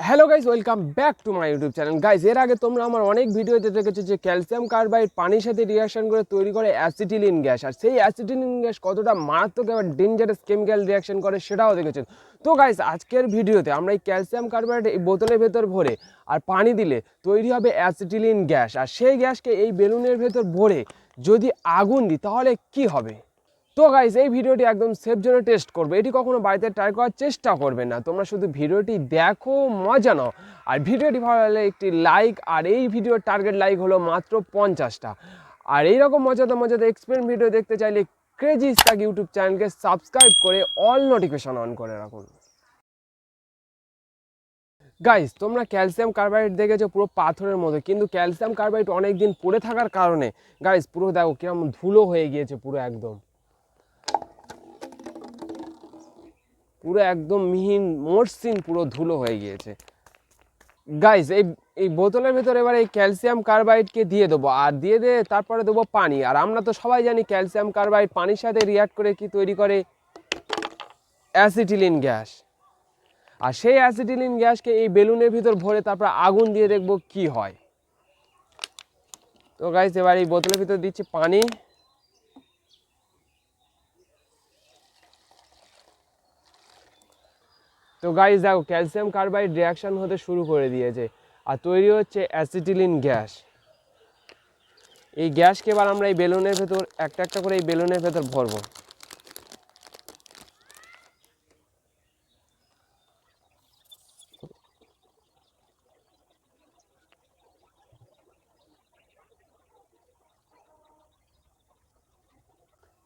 Hello guys, welcome back to my YouTube channel. Guys, এর আগে তোমরা আমার অনেক ভিডিওতে দেখেছো যে ক্যালসিয়াম কার্বাইড পানির সাথে রিয়াকশন করে তৈরি করে অ্যাসিটিলিন গ্যাস, আর সেই অ্যাসিটিলিন গ্যাস কতটা মারাত্মক এবার ডেঞ্জারাস কেমিক্যাল রিয়াকশন করে সেটাও দেখেছো। তো গাইজ, আজকের ভিডিওতে আমরা এই ক্যালসিয়াম কার্বাইড এই বোতলের ভেতর ভরে আর পানি দিলে তৈরি হবে অ্যাসিটিলিন গ্যাস, আর সেই গ্যাসকে এই বেলুনের ভেতর ভরে যদি আগুন দিই তাহলে কি হবে। তো গাইস, এই ভিডিওটি একদম সেফ জোনে টেস্ট করবে, এটি কখনো বাড়িতে ট্রাই করার চেষ্টা করবে না। তোমরা শুধু ভিডিওটি দেখো, মজা নাও, আর ভিডিওটি ভালো লাগলে একটি লাইক, আর এই ভিডিওর টার্গেট লাইক হলো মাত্র 50টা। আর এইরকম মজাদার এক্সপেরিমেন্ট ভিডিও দেখতে চাইলে ক্রেজি স্টাক ইউটিউব চ্যানেলকে সাবস্ক্রাইব করে অল নোটিফিকেশন অন করে রাখুন। গাইস, তোমরা ক্যালসিয়াম কার্বাইড দেখেছো পুরো পাথরের মতো, কিন্তু ক্যালসিয়াম কার্বাইড অনেক দিন পড়ে থাকার কারণে গাইস পুরো দেখো কিরকম ধুলো হয়ে গিয়েছে, পুরো একদম মিহিন মসৃণ পুরো ধুলো হয়ে গিয়েছে। গাইস, এই বোতলের ভেতরে এবার এই ক্যালসিয়াম কার্বাইডকে দিয়ে দেবো, আর দিয়ে তারপরে দেবো পানি। আর আমরা তো সবাই জানি ক্যালসিয়াম কার্বাইড পানির সাথে রিয়াক্ট করে কি তৈরি করে, অ্যাসিটিলিন গ্যাস। আর সেই অ্যাসিটিলিন গ্যাসকে এই বেলুনের ভিতর ভরে তারপর আগুন দিয়ে দেখবো কি হয়। তো গাইস, এবার এই বোতলের ভিতর দিচ্ছি পানি। তো গাইস দেখো, ক্যালসিয়াম কার্বাইড রিয়াকশন হতে শুরু করে দিয়েছে আর তৈরি হচ্ছে অ্যাসিটিলিন গ্যাস। এই গ্যাসকে এবার আমরা এই বেলুনের ভেতর একটা একটা করে এই বেলুনের ভেতর ভরবো।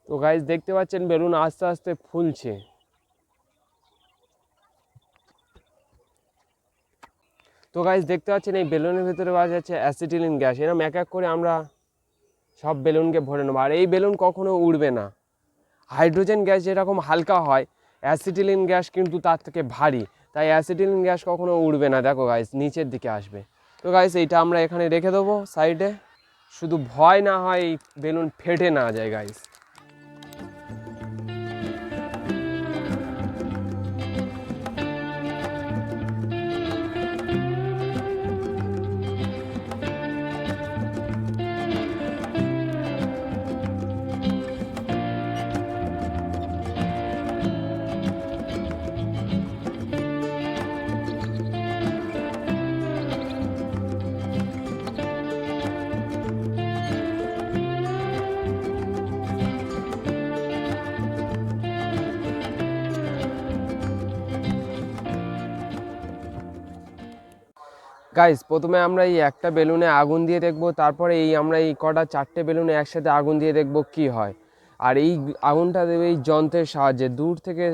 তো গাইস, দেখতে পাচ্ছেন বেলুন আস্তে আস্তে ফুলছে। তো গাইস, দেখতে পাচ্ছেন এই বেলুনের ভেতরে পাওয়া যাচ্ছে অ্যাসিটিলিন গ্যাস। এরকম এক এক করে আমরা সব বেলুনকে ভরে নেবো, আর এই বেলুন কখনো উড়বে না। হাইড্রোজেন গ্যাস যেরকম হালকা হয়, অ্যাসিটিলিন গ্যাস কিন্তু তার থেকে ভারী, তাই অ্যাসিটিলিন গ্যাস কখনো উড়বে না। দেখো গাইস, নিচের দিকে আসবে। তো গাইস, এইটা আমরা এখানে রেখে দেবো সাইডে, শুধু ভয় না হয় এই বেলুন ফেটে না যায় গাইস। গাইস, প্রথমে আমরা এই একটা বেলুনে আগুন দিয়ে দেখবো, তারপরে আমরা এই কটা চারটে বেলুনে একসাথে আগুন দিয়ে দেখবো কি হয়। আর এই আগুনটা দেবে এই যন্ত্রের সাহায্যে, দূর থেকে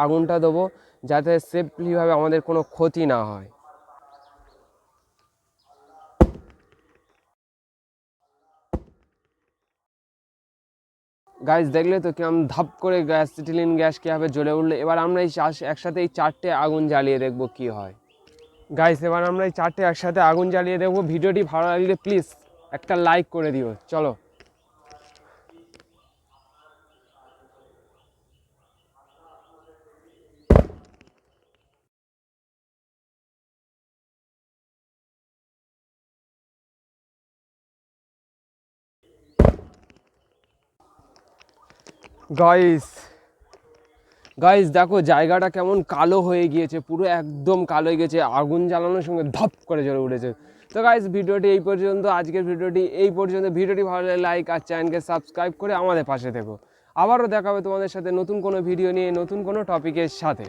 আগুনটা দেবো যাতে সেফলিভাবে আমাদের কোনো ক্ষতি না হয়। গাইস, দেখলে তো কিরম ধাপ করে অ্যাসিটিলিন গ্যাস কীভাবে জ্বলে উঠলো। এবার আমরা এই একসাথে এই চারটে আগুন জ্বালিয়ে দেখবো কি হয়। গাইস, এবার আমরা এই চারটে একসাথে আগুন জ্বালিয়ে দেখবো। ভিডিওটি ভালো লাগলে প্লিজ একটা লাইক করে দিও। চলো। গাইস গাইস দেখো জায়গাটা কেমন কালো হয়ে গিয়েছে, পুরো একদম কালো হয়ে গেছে, আগুন জ্বালানোর সঙ্গে ধপ করে জ্বলে উঠেছে। তো গাইস, ভিডিওটি এই পর্যন্ত, আজকের ভিডিওটি এই পর্যন্ত। ভিডিওটি ভালো লাগলে লাইক আর চ্যানেলকে সাবস্ক্রাইব করে আমাদের পাশে থেকো। আবারও দেখা হবে তোমাদের সাথে নতুন কোনো ভিডিও নিয়ে, নতুন কোনো টপিকের সাথে।